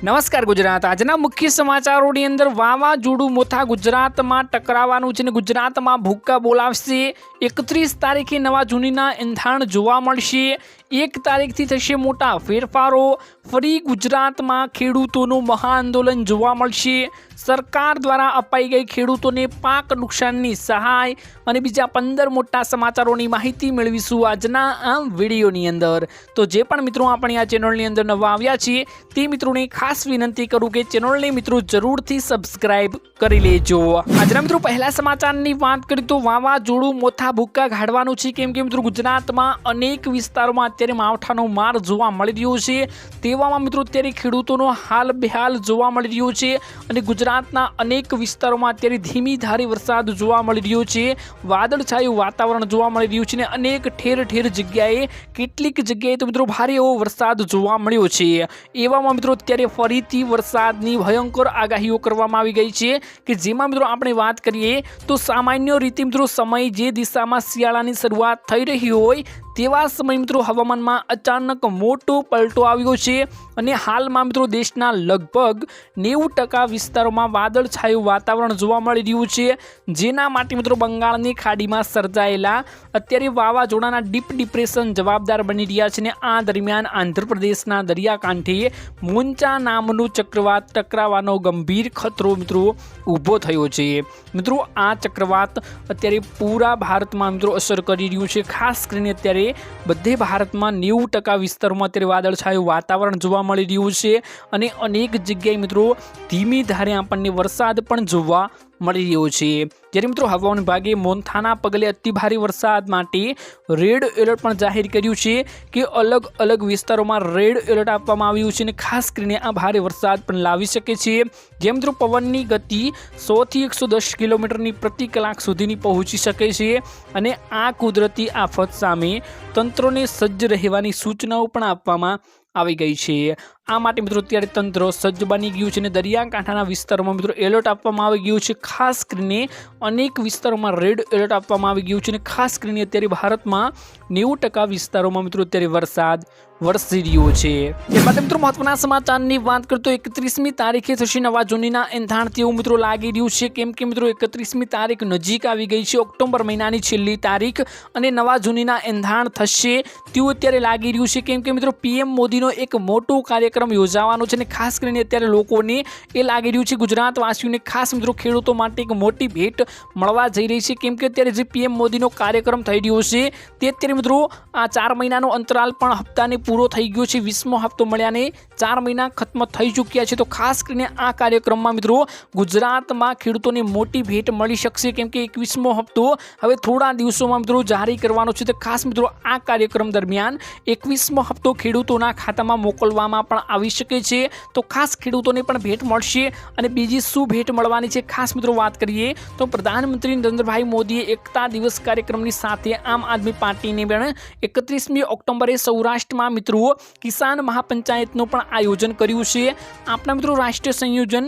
નમસ્કાર ગુજરાત। આજના મુખ્ય સમાચારોની અંદર વાવાઝોડું મોથા ગુજરાતમાં ટકરાવવાનું છે ને ગુજરાતમાં ભૂક્કા બોલાવશે। 31 તારીખે નવા જૂનીના એંધાણ જોવા મળશે। 1 તારીખથી થશે મોટા ફેરફારો। ફરી ગુજરાતમાં ખેડૂતોનું મહાઆંદોલન જોવા મળશે। સરકાર દ્વારા અપાઈ ગઈ ખેડૂતોને પાક નુકસાનની સહાય અને બીજા 15 મોટા સમાચારોની માહિતી મેળવીશું આજના આ વિડીયોની અંદર। તો જે પણ મિત્રો આપણે આ ચેનલની અંદર નવા આવ્યા છીએ તે મિત્રોને ખાસ વિનંતી કરું કે ચેનલને મિત્રો જરૂરથી સબસ્ક્રાઇબ કરી લેજો। આજના મિત્રો પહેલા સમાચારની વાત કરીએ તો વાવાઝોડું મોથા ભૂક્કા ગાળવાનું છે, કેમ કે મિત્રો ગુજરાતમાં અનેક વિસ્તારોમાં અત્યારે માવઠાનો માર જોવા મળી રહ્યો છે। તેવામાં મિત્રો અત્યારે ખેડૂતોનો હાલ બેહાલ જોવા મળી રહ્યો છે અને ગુજરાતના અનેક વિસ્તારોમાં અત્યારે ધીમી ધારે વરસાદ જોવા મળી રહ્યો છે। વાદળછાયું વાતાવરણ જોવા મળી રહ્યું છે અને અનેક ઠેર ઠેર જગ્યાએ કેટલીક જગ્યાએ તો મિત્રો ભારે એવો વરસાદ જોવા મળ્યો છે। એવામાં મિત્રો અત્યારે ફરીથી વરસાદની ભયંકર આગાહીઓ કરવામાં આવી ગઈ છે કે જેમાં મિત્રો આપણે વાત કરીએ તો સામાન્ય રીતે મિત્રો સમય જે દિશામાં શિયાળાની શરૂઆત થઈ રહી હોય તેવા સમય મિત્રો હવામાનમાં અચાનક મોટો પલટો આવ્યો છે અને હાલમાં મિત્રો દેશના લગભગ 90% વિસ્તારોમાં વાદળછાયું વાતાવરણ જોવા મળી રહ્યું છે, જેના માટે મિત્રો બંગાળની ખાડીમાં સર્જાયેલા અત્યારે વાવાઝોડાના ડીપ ડિપ્રેશન જવાબદાર બની રહ્યા છે અને આ દરમિયાન આંધ્રપ્રદેશના દરિયાકાંઠે મોન્ચા નામનું ચક્રવાત ટકરાવાનો ગંભીર ખતરો મિત્રો ઊભો થયો છે। મિત્રો આ ચક્રવાત અત્યારે પૂરા ભારતમાં મિત્રો અસર કરી રહ્યું છે। ખાસ કરીને અત્યારે બધે ભારતમાં 90% વિસ્તારોમાં અત્યારે વાદળછાયું વાતાવરણ જોવા મળી રહ્યું છે અને અનેક જગ્યાએ મિત્રો ધીમી ધારે આપણને વરસાદ પણ જોવા મળી રહ્યો છે। જ્યારે મિત્રો હવામાન વિભાગે મોન્થાના પગલે અતિભારે વરસાદ માટે રેડ એલર્ટ પણ જાહેર કર્યું છે કે અલગ અલગ વિસ્તારોમાં રેડ એલર્ટ આપવામાં આવ્યું છે અને ખાસ કરીને આ ભારે વરસાદ પણ લાવી શકે છે। જેમ મિત્રો પવનની ગતિ 100 થી 110 કિલોમીટરની પ્રતિ કલાક સુધીની પહોંચી શકે છે અને આ કુદરતી આફત સામે તંત્રોને સજ્જ રહેવાની સૂચનાઓ પણ આપવામાં આવી ગઈ છે। આ માટે મિત્રો અત્યારે તંત્ર સજ્જ બની ગયું છે અને દરિયાકાંઠાના વિસ્તારોમાં મિત્રો એલર્ટ આપવામાં આવી ગયું છે। ખાસ કરીને અનેક વિસ્તારોમાં રેડ એલર્ટ આપવામાં આવી ગયું છે અને ખાસ કરીને અત્યારે ભારતમાં 90% વિસ્તારોમાં મિત્રો અત્યારે વરસાદ વરસી રહ્યો છે। ત્યારબાદ મિત્રો મહત્વના સમાચારની વાત કરતો 31મી તારીખે થશે નવા જૂનીના એંધાણ તેવું મિત્રો લાગી રહ્યું છે, કેમ કે મિત્રો 31મી તારીખ નજીક આવી ગઈ છે। ઓક્ટોબર મહિનાની છેલ્લી તારીખ અને નવા જૂનીના એંધાણ થશે તેવું અત્યારે લાગી રહ્યું છે, કેમ કે મિત્રો પીએમ મોદીનો એક મોટો કાર્યક્રમ યોજાવાનો છે અને ખાસ કરીને અત્યારે લોકોને એ લાગી રહ્યું છે, ગુજરાતવાસીઓને ખાસ મિત્રો ખેડૂતો માટે એક મોટી ભેટ મળવા જઈ રહી છે, કેમ કે અત્યારે જે પીએમ મોદીનો કાર્યક્રમ થઈ રહ્યો છે તે અત્યારે મિત્રો આ 4 મહિનાનો અંતરાલ પણ હપ્તાને પૂરો થઈ ગયો છે। 20મો હપ્તો મળ્યાને 4 મહિના ખત્મ થઈ ચૂક્યા છે। તો ખાસ કરીને આ કાર્યક્રમમાં મિત્રો ગુજરાતમાં ખેડૂતોને મોટી ભેટ મળી શકશે, કેમ કે 21મો હપ્તો હવે થોડા દિવસોમાં મિત્રો જારી કરવાનો છે। તો ખાસ મિત્રો આ કાર્યક્રમ દરમિયાન 21મો હપ્તો ખેડૂતોના ખાતામાં મોકલવામાં પણ આવી શકે છે। તો ખાસ ખેડૂતોને પણ ભેટ મળશે અને બીજી શું ભેટ મળવાની છે ખાસ મિત્રો વાત કરીએ તો પ્રધાનમંત્રી નરેન્દ્રભાઈ મોદીએ એકતા દિવસ કાર્યક્રમની સાથે આમ આદમી પાર્ટીને પણ 31મી ઓક્ટોબરે સૌરાષ્ટ્રમાં મિત્રો કિસાન મહાપંચાયતનું પણ આયોજન કર્યું છે। આપણા મિત્રો રાષ્ટ્રીય સંયોજન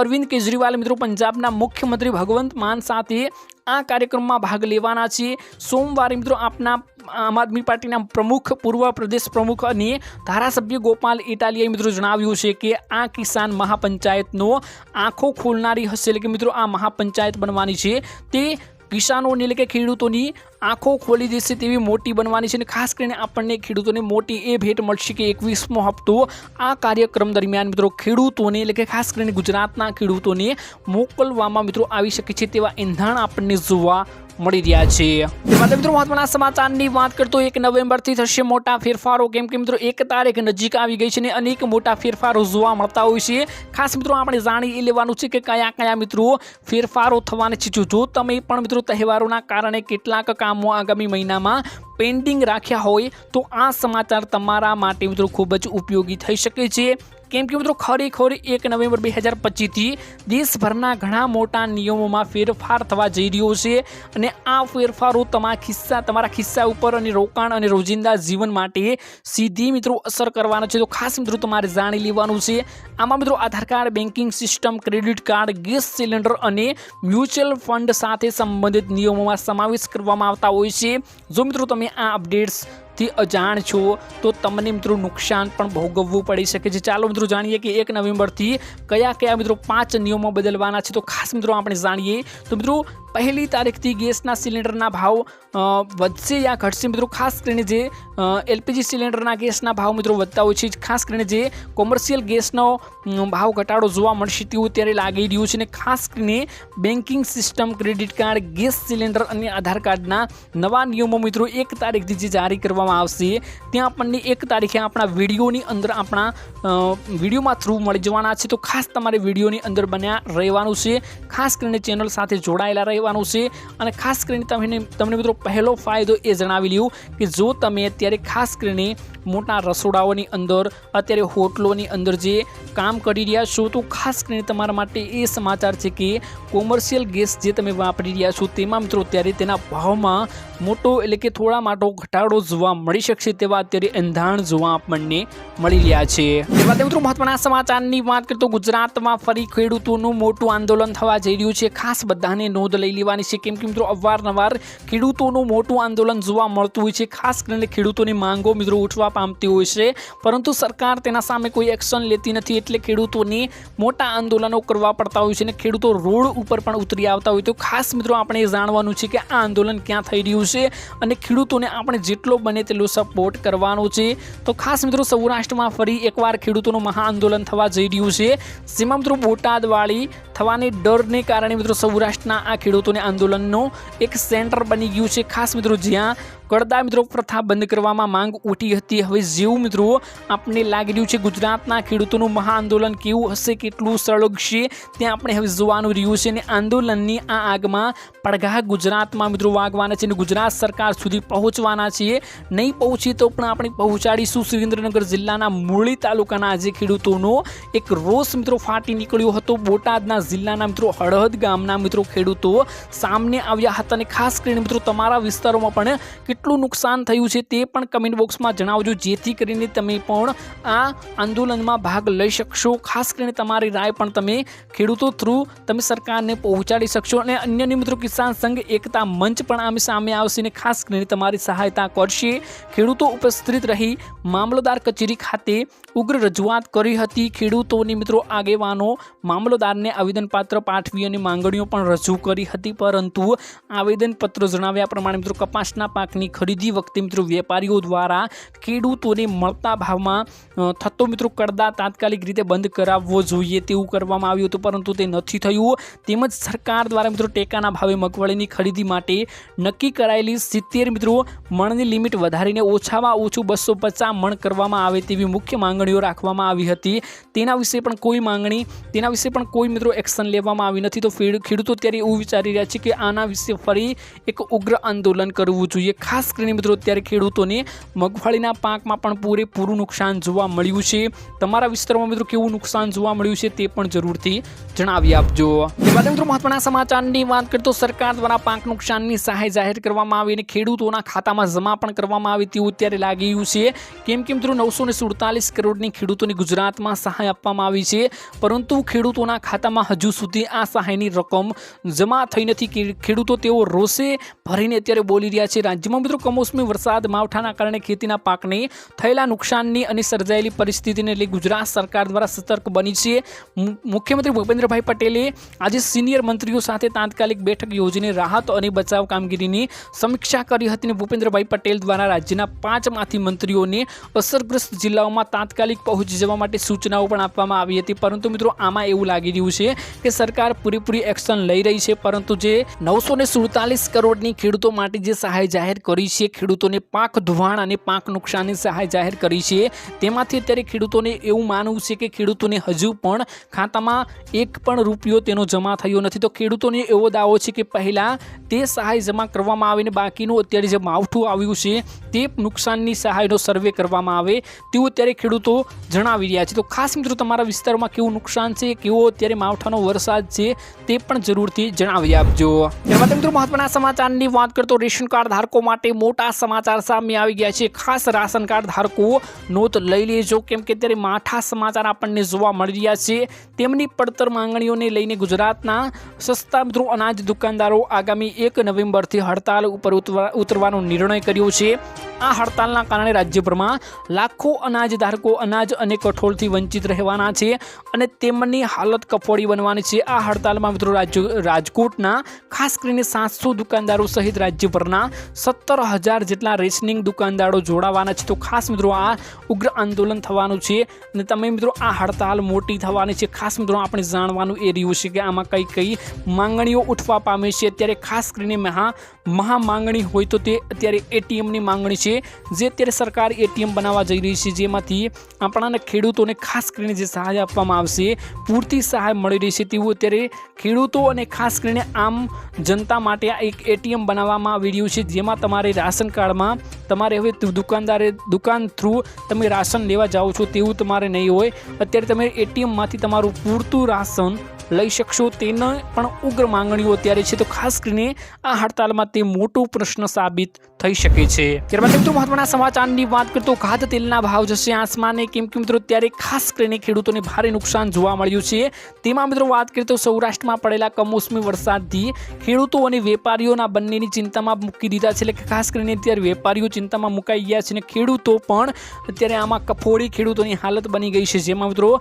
અરવિંદ કેજરીવાલ મિત્રો પંજાબના મુખ્યમંત્રી ભગવંત માન સાથે આ કાર્યક્રમમાં ભાગ લેવાના છે। સોમવારે મિત્રો આપના આમ આદમી પાર્ટીના પ્રમુખ પૂર્વ પ્રદેશ પ્રમુખ અને ધારાસભ્ય ગોપાલ ઇટાલિયાએ મિત્રો જણાવ્યું છે કે આ કિસાન મહાપંચાયતનો આંખો ખોલનારી હશે, એટલે કે મિત્રો આ મહાપંચાયત બનવાની છે તે કિસાનોની એટલે કે ખેડૂતોની આંખો ખોલી દેશે તેવી મોટી બનવાની છે અને ખાસ કરીને આપણને ખેડૂતોને મોટી એ ભેટ મળશે કે 21મો હપ્તો આ કાર્યક્રમ દરમિયાન મિત્રો ખેડૂતોને એટલે કે ખાસ કરીને ગુજરાતના ખેડૂતોને મોકલવામાં મિત્રો આવી શકે છે તેવા એંધાણ આપણને જોવા મળી રહ્યા છે। ત્યારબાદ મિત્રો મહત્વના સમાચારની વાત કરતો 1 નવેમ્બરથી થશે મોટા ફેરફારો, કેમ કે મિત્રો 1 તારીખ નજીક આવી ગઈ છે અને અનેક મોટા ફેરફારો જોવા મળતા હોય છે। ખાસ મિત્રો આપણે જાણી લેવાનું છે કે કયા કયા મિત્રો ફેરફારો થવાના છે। જો તમે પણ મિત્રો તહેવારોના કારણે કેટલાક કામો આગામી મહિનામાં પેન્ડિંગ રાખ્યા હોય તો આ સમાચાર તમારા માટે મિત્રો ખૂબ જ ઉપયોગી થઈ શકે છે, કેમ કે મિત્રો ખરેખર 1 નવેમ્બર 2025થી દેશભરના ઘણા મોટા નિયમોમાં ફેરફાર થવા જઈ રહ્યો છે અને આ ફેરફારો તમારા ખિસ્સા ઉપર અને રોકાણ અને રોજિંદા જીવન માટે સીધી મિત્રો અસર કરવાના છે। તો ખાસ મિત્રો તમારે જાણી લેવાનું છે। આમાં મિત્રો Aadhaar card, banking system, credit card, gas cylinder અને મ્યુચ્યુઅલ ફંડ સાથે સંબંધિત નિયમોમાં સમાવેશ કરવામાં આવતા હોય છે। જો મિત્રો તમે આ અપડેટ્સ તારીખથી અજાણ છો તો તમને મિત્રો નુકસાન પણ ભોગવવું પડી શકે છે। ચાલો મિત્રો જાણીએ કે 1 નવેમ્બરથી કયા મિત્રો 5 નિયમો બદલવાના છે। તો ખાસ મિત્રો આપણે જાણીએ તો મિત્રો પહેલી તારીખથી ગેસના સિલિન્ડરના ભાવ વધશે યા ઘટશે મિત્રો। ખાસ કરીને જે એલપીજી સિલિન્ડરના ગેસના ભાવ મિત્રો વધતા હોય છે, ખાસ કરીને જે કોમર્શિયલ ગેસનો ભાવ ઘટાડો જોવા મળશે તેવું ત્યારે લાગી રહ્યું છે। અને ખાસ કરીને banking system, credit card, gas cylinder અને આધાર કાર્ડના નવા નિયમો મિત્રો 1 તારીખથી જે જારી કરવામાં આવશે ત્યાં આપણને 1 તારીખે આપણા વિડીયોની અંદર આપણા વિડીયોમાં થ્રુ મળી જવાના છે। તો ખાસ તમારે વિડીયોની અંદર બન્યા રહેવાનું છે, ખાસ કરીને ચેનલ સાથે જોડાયેલા રહેવાનું છે। અને ખાસ કરીને તમને મિત્રો પહેલો ફાયદો એ જણાવી લ્યો કે જો તમે અત્યારે ખાસ કરીને મોટા રસોડાઓની અંદર, અત્યારે હોટલોની અંદર જે કામ કરી રહ્યા છો તો ખાસ કરીને તમારા માટે એ સમાચાર છે કે કોમર્શિયલ ગેસ જે તમે વાપરી રહ્યા છો તેમાં મિત્રો અત્યારે તેના ભાવમાં મોટો એટલે કે થોડા માટો ઘટાડો જોવા મળી શકશે તેવા અત્યારે એંધાણ જોવા આપણને મળી રહ્યા છે। તે વાત મિત્રો મહત્વના સમાચારની વાત કરીએ તો ગુજરાતમાં ફરી ખેડૂતોનું મોટું આંદોલન થવા જઈ રહ્યું છે। ખાસ બધાને નોંધ લઈ લેવાની છે કેમ કે મિત્રો અવારનવાર ખેડૂતોનું મોટું આંદોલન જોવા મળતું હોય છે। ખાસ કરીને ખેડૂતોની માંગો મિત્રો ઉઠવા પામતી હોય છે પરંતુ સરકાર તેના સામે કોઈ એક્શન લેતી નથી, એટલે ખેડૂતોને મોટા આંદોલનો કરવા પડતા હોય છે અને ખેડૂતો રોડ ઉપર પણ ઉતરી આવતા હોય। તો ખાસ મિત્રો આપણે જાણવાનું છે કે આ આંદોલન ક્યાં થઈ રહ્યું છે અને ખેડૂતોને આપણે જેટલો બને તેટલો સપોર્ટ કરવાનો છે। તો ખાસ મિત્રો સૌરાષ્ટ્રમાં ફરી એકવાર ખેડૂતોનું મહા આંદોલન થવા જઈ રહ્યું છે, જેમાં મિત્રો બોટાદવાળી થવાને ડરને કારણે મિત્રો સૌરાષ્ટ્રના આ ખેડૂતોને આંદોલનનો એક સેન્ટર બની ગયું છે। ખાસ મિત્રો જ્યાં કડદા મિત્રો પ્રથા બંધ કરવામાં માંગ ઉઠી હતી, હવે જેવું મિત્રો આપણને લાગી રહ્યું છે ગુજરાતના ખેડૂતોનું મહા આંદોલન કેવું હશે, કેટલું સળગશે ત્યાં આપણે હવે જોવાનું રહ્યું છે। અને આંદોલનની આ આગમાં પડઘા ગુજરાતમાં મિત્રો વાગવાના છે અને ગુજરાત સરકાર સુધી પહોંચવાના છે। નહીં પહોંચી તો પણ આપણે પહોંચાડીશું। સુરેન્દ્રનગર જિલ્લાના મૂળી તાલુકાના આજે ખેડૂતોનો એક રોષ મિત્રો ફાટી નીકળ્યો હતો। બોટાદના જિલ્લાના મિત્રો હળહદ ગામના મિત્રો ખેડૂતો સામે આવ્યા હતા અને ખાસ કરીને મિત્રો તમારા વિસ્તારોમાં પણ કેટલું નુકસાન થયું છે તે પણ કમેન્ટ બોક્સમાં જણાવજો, જેથી કરીને તમે પણ આ આંદોલનમાં ભાગ લઈ શકશો। ખાસ કરીને તમારી રાય પણ તમે ખેડૂતો થ્રુ તમે સરકારને પહોંચાડી શકશો અને અન્યની મિત્રો કિસાન સંઘ એકતા મંચ પણ સામે આવશે અને ખાસ કરીને તમારી સહાયતા કરશે। ખેડૂતો ઉપસ્થિત રહી મામલતદાર કચેરી ખાતે ઉગ્ર રજૂઆત કરી હતી। ખેડૂતોની મિત્રો આગેવાનો મામલતદારને આવેદનપત્ર પાઠવી અને માંગણીઓ પણ રજૂ કરી હતી, પરંતુ આવેદનપત્ર જણાવ્યા પ્રમાણે મિત્રો કપાસના પાકની ખરીદી વખતે મિત્રો વેપારીઓ દ્વારા ખેડૂતોને મળતા ભાવમાં થતો મિત્રો કડદા તાત્કાલિક રીતે બંધ કરાવવો જોઈએ તેવું કરવામાં આવ્યું હતું, પરંતુ તે નથી થયું। તેમજ સરકાર દ્વારા મિત્રો ટેકાના ભાવે મગફળીની ખરીદી માટે નક્કી કરાયેલી 70 મિત્રો મણની લિમિટ વધારીને ઓછામાં ઓછું 250 મણ કરવામાં આવે તેવી મુખ્ય માંગણીઓ રાખવામાં આવી હતી। તેના વિશે પણ કોઈ મિત્રો એક્શન લેવામાં આવી નથી। તો ખેડૂતો ત્યારે એવું વિચારી રહ્યા છે કે આના વિશે ફરી એક ઉગ્ર આંદોલન કરવું જોઈએ। ખાસ કરીને મિત્રો અત્યારે ખેડૂતોને મગફળીના પાકમાં પણ પૂરેપૂરું નુકસાન જોવા મળ્યું છે। તમારા વિસ્તારમાં મિત્રો કેવું નુકસાન જોવા મળ્યું છે તે પણ જરૂરથી જણાવી આપજો। તે બાદ મિત્રો મહત્વના સમાચારની વાત કરીએ તો સરકાર દ્વારા પાક નુકસાનની સહાય જાહેર કરવામાં આવી અને ખેડૂતોના ખાતામાં જમા પણ કરવામાં આવી તેવું અત્યારે લાગી રહ્યું છે, કેમ કે મિત્રો 947 કરોડની ખેડૂતોની ગુજરાતમાં સહાય આપવામાં આવી છે, પરંતુ ખેડૂતોના ખાતામાં હજુ સુધી આ સહાયની રકમ જમા થઈ નથી। ખેડૂતો તેઓ રોષે ભરીને અત્યારે બોલી રહ્યા છે। રાજ્યમાં મિત્રો કમોસમી વરસાદ માવઠાના કારણે ખેતીના પાકને થયેલા નુકસાનની અને સર્જાયેલી પરિસ્થિતિને લઈ ગુજરાત સરકાર દ્વારા સતર્ક બની છે। મુખ્યમંત્રી ભૂપેન્દ્રભાઈ પટેલે આજે સિનિયર મંત્રીઓ સાથે તાત્કાલિક બેઠક યોજીને રાહત અને બચાવ કામગીરીની સમીક્ષા કરી હતી। ભૂપેન્દ્રભાઈ પટેલ દ્વારા રાજ્યના 5માંથી મંત્રીઓને અસરગ્રસ્ત જિલ્લાઓમાં તાત્કાલિક પહોંચી જવા માટે સૂચનાઓ પણ આપવામાં આવી હતી, પરંતુ મિત્રો આમાં એવું લાગી રહ્યું છે કે સરકાર પૂરેપૂરી એક્શન લઈ રહી છે, પરંતુ જે 947 કરોડની ખેડૂતો માટે જે સહાય જાહેર કરી છે, ખેડૂતોને પાક ધોવાણ અને પાક નુકસાનની સહાય જાહેર કરી છે, તેમાંથી અત્યારે ખેડૂતોને એવું માનવું છે કે ખેડૂતોને હજુ પણ ખાતામાં એક પણ રૂપિયો તેનો જમા થયો નથી। તો ખેડૂતોને એવો દાવો છે કે પહેલાં તે સહાય જમા કરવામાં આવે ને બાકીનું અત્યારે જે માવઠું આવ્યું છે તે નુકસાનની સહાયનો સર્વે કરવામાં આવે તેવું અત્યારે ખેડૂતો જણાવી રહ્યા છે। તો ખાસ મિત્રો તમારા વિસ્તારમાં કેવું નુકસાન છે, કેવો અત્યારે માવઠાનો વરસાદ છે તે પણ જરૂરથી જણાવી આપજો। ત્યારબાદ મિત્રો મહત્વના સમાચારની વાત કરતો રેશન કાર્ડ ધારકો માટે માટે મોટા સમાચાર સામે આવી ગયા છે। ખાસ રાશન કાર્ડ ધારકો નોંધ લઈ લેજો, કેમ કે અત્યારે માઠા સમાચાર આપણને જોવા મળી રહ્યા છે। તેમની પડતર માંગણીઓને લઈને ગુજરાતના સસ્તા મિત્રો અનાજ દુકાનદારો આગામી 1 નવેમ્બરથી હડતાલ ઉપર ઉતરવાનો નિર્ણય કર્યો છે। આ હડતાલના કારણે રાજ્યભરમાં લાખો અનાજ ધારકો અનાજ અને કઠોળથી વંચિત રહેવાના છે અને તેમની હાલત કફોડી બનવાની છે। આ હડતાલમાં મિત્રો રાજકોટના ખાસ કરીને 700 દુકાનદારો સહિત રાજ્યભરના 17,000 જેટલા રેશનિંગ દુકાનદારો જોડાવાના છે। તો ખાસ મિત્રો આ ઉગ્ર આંદોલન થવાનું છે અને તમે મિત્રો આ હડતાલ મોટી થવાની છે। ખાસ મિત્રો આપણે જાણવાનું એ રહ્યું છે કે આમાં કઈ માંગણીઓ ઉઠવા પામે છે। અત્યારે ખાસ કરીને મહા માંગણી હોય તો તે અત્યારે એટીએમની માંગણી છે, જે અત્યારે સરકાર એટીએમ બનાવવા જઈ રહી છે, જેમાંથી આપણાને ખેડૂતોને ખાસ કરીને જે સહાય આપવામાં આવશે પૂરતી સહાય મળી રહી છે તેવું અત્યારે ખેડૂતો અને ખાસ કરીને આમ જનતા માટે આ એક એટીએમ બનાવવામાં આવી રહ્યું છે, જેમાં તમારે રાશન કાર્ડમાં તમારે હવે દુકાન થ્રુ તમે રાશન લેવા જાઓ છો તેવું તમારે નહીં હોય। અત્યારે તમે એટીએમમાંથી તમારું પૂરતું રાશન લઈ શકશો, તેને પણ ઉગ્ર માંગણીઓ અત્યારે છે। તો ખાસ કરીને આ હડતાલમાં તે મોટો પ્રશ્ન સાબિત થઈ શકે છે। ત્યારબાદ મિત્રો મહત્વના સમાચારની વાત કરીએ તો ખાદ્ય તેલના ભાવ જશે આસમાને, કેમ કે મિત્રો ત્યારે ખાસ કરીને ખેડૂતોને ભારે નુકસાન જોવા મળ્યું છે। તેમાં મિત્રો વાત કરીએ તો સૌરાષ્ટ્રમાં પડેલા કમોસમી વરસાદથી ખેડૂતો અને વેપારીઓના બંનેની ચિંતામાં મૂકી દીધા છે। એટલે કે ખાસ કરીને અત્યારે વેપારીઓ ચિંતામાં મુકાઈ ગયા છે અને ખેડૂતો પણ અત્યારે આમાં કફોડી ખેડૂતોની હાલત બની ગઈ છે, જેમાં મિત્રો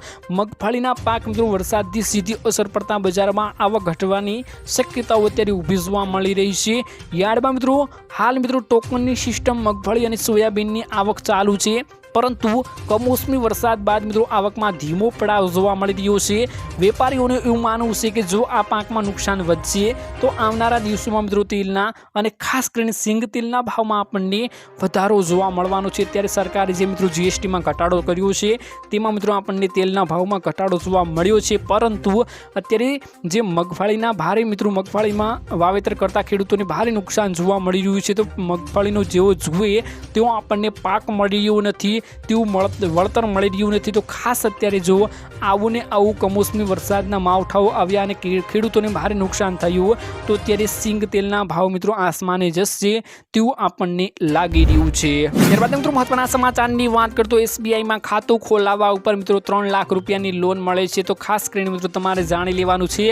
મગફળીના પાક મિત્રો વરસાદથી સીધી અસર પડતા બજારમાં આવક ઘટવાની શક્યતાઓ અત્યારે ઊભી જોવા મળી રહી છે। યાર્ડમાં મિત્રો હાલ મિત્રો ટોકનની સિસ્ટમ મગફળી અને સોયાબીનની આવક ચાલુ છે, પરંતુ કમોસમી વરસાદ બાદ મિત્રો આવકમાં ધીમો પડાવ જોવા મળી રહ્યો છે। વેપારીઓને એવું માનવું છે કે જો આ પાકમાં નુકસાન વધશે તો આવનારા દિવસોમાં મિત્રો તેલના અને ખાસ કરીને સિંગ તેલના ભાવમાં આપણને વધારો જોવા મળવાનો છે। ત્યારે સરકારે જે મિત્રો જીએસટીમાં ઘટાડો કર્યો છે તેમાં મિત્રો આપણને તેલના ભાવમાં ઘટાડો જોવા મળ્યો છે, પરંતુ અત્યારે જે મગફળીમાં વાવેતર કરતા ખેડૂતોને ભારે નુકસાન જોવા મળી રહ્યું છે। તો મગફળીનો જેવો જુએ તેવો આપણને પાક મળી રહ્યો નથી, તેવું વળતર મળી રહ્યું નથી। તો ખાસ અત્યારે જો આવું ને આવું કમોસમી વરસાદના માવઠાઓ આવ્યા અને ખેડૂતોને ભારે નુકસાન થયું તો અત્યારે સિંગ તેલના ભાવ મિત્રો આસમાને જશે તેવું આપણને લાગી રહ્યું છે। ત્યારબાદ મિત્રો મહત્વના સમાચારની વાત કરીએ તો એસબીઆઈમાં ખાતું ખોલાવવા ઉપર મિત્રો 3 લાખ રૂપિયાની લોન મળે છે। તો ખાસ કરીને મિત્રો તમારે જાણી લેવાનું છે।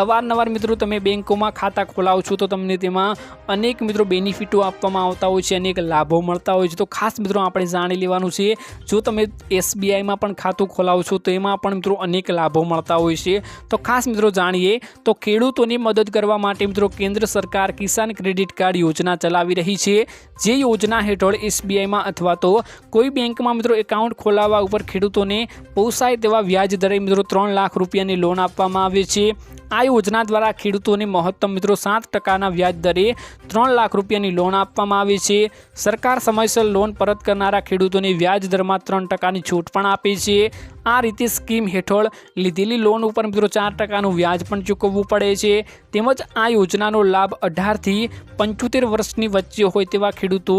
અવારનવાર મિત્રો તમે બેંકોમાં ખાતા ખોલાવો છો તો તમને તેમાં અનેક મિત્રો બેનિફિટો આપવામાં આવતા હોય છે, અનેક લાભો મળતા હોય છે। તો ખાસ મિત્રો આપણે જાણી લેવાનું છે। જો તમે એસબીઆઈમાં પણ ખાતું ખોલાવો છો તો એમાં પણ મિત્રો અનેક લાભો મળતા હોય છે। તો ખાસ મિત્રો જાણીએ તો ખેડૂતોની મદદ કરવા માટે મિત્રો કેન્દ્ર સરકાર કિસાન ક્રેડિટ કાર્ડ યોજના ચલાવી રહી છે, જે યોજના હેઠળ એસબીઆઈમાં અથવા તો કોઈ બેંકમાં મિત્રો એકાઉન્ટ ખોલાવવા ઉપર ખેડૂતોને પોસાય તેવા વ્યાજ દરે મિત્રો 3 લાખ રૂપિયાની લોન આપવામાં આવે છે। આ યોજના દ્વારા ખેડૂતોને મહત્તમ મિત્રો 7% વ્યાજ દરે 3 લાખ રૂપિયાની લોન આપવામાં આવે છે। સરકાર સમયસર લોન પરત કરનારા ખેડૂતોને વ્યાજ દરમાં 3% છૂટ પણ આપે છે। આ રીતે સ્કીમ હેઠળ લીધેલી લોન ઉપર મિત્રો 4% વ્યાજ પણ ચૂકવવું પડે છે। તેમજ આ યોજનાનો લાભ 18 થી 75 વર્ષની વચ્ચે હોય તેવા ખેડૂતો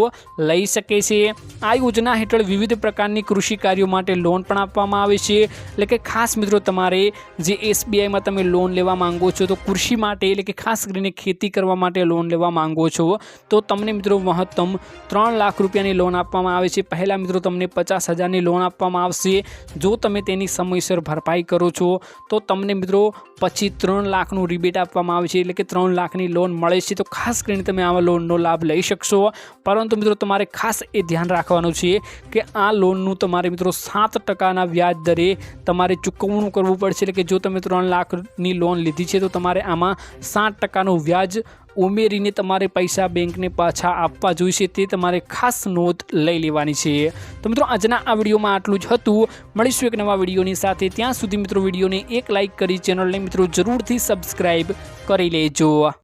લઈ શકે છે। આ યોજના હેઠળ વિવિધ પ્રકારની કૃષિ કાર્યો માટે લોન પણ આપવામાં આવે છે। એટલે કે ખાસ મિત્રો તમારે જે એસબીઆઈમાં તમે લોન લેવા માંગો છો તો કૃષિ માટે એટલે કે ખાસ કરીને ખેતી કરવા માટે લોન લેવા માંગો છો તો તમને મિત્રો મહત્તમ 3 લાખ રૂપિયાની લોન આપવામાં આવે છે। પહેલાં મિત્રો તમને 50,000ની લોન આપવામાં આવશે। જો તમે તેની સમયસર ભરપાઈ કરો છો તો તમને મિત્રો પછી 3 લાખનું રિબેટ આપવામાં આવે છે, એટલે કે 3 લાખની લોન મળે છે। તો ખાસ કરીને તમે આવા લોનનો લાભ લઈ શકશો, પરંતુ મિત્રો તમારે ખાસ એ ધ્યાન રાખવાનું છે કે આ લોનનું તમારે મિત્રો 7%ના વ્યાજ દરે તમારે ચૂકવણું કરવું પડશે। એટલે કે જો તમે 3 લાખની લોન લીધી છે તો તમારે આમાં 7%નું વ્યાજ ઉમેરીને તમારે પૈસા બેંકને પાછા આપવા જોઈશે, તે તમારે ખાસ નોંધ લઈ લેવાની છે। તો મિત્રો આજના આ વિડીયોમાં આટલું જ હતું। મળીશું એક નવા વિડીયોની સાથે, ત્યાં સુધી મિત્રો વિડીયોને એક લાઇક કરી ચેનલને મિત્રો જરૂરથી સબસ્ક્રાઈબ કરી લેજો।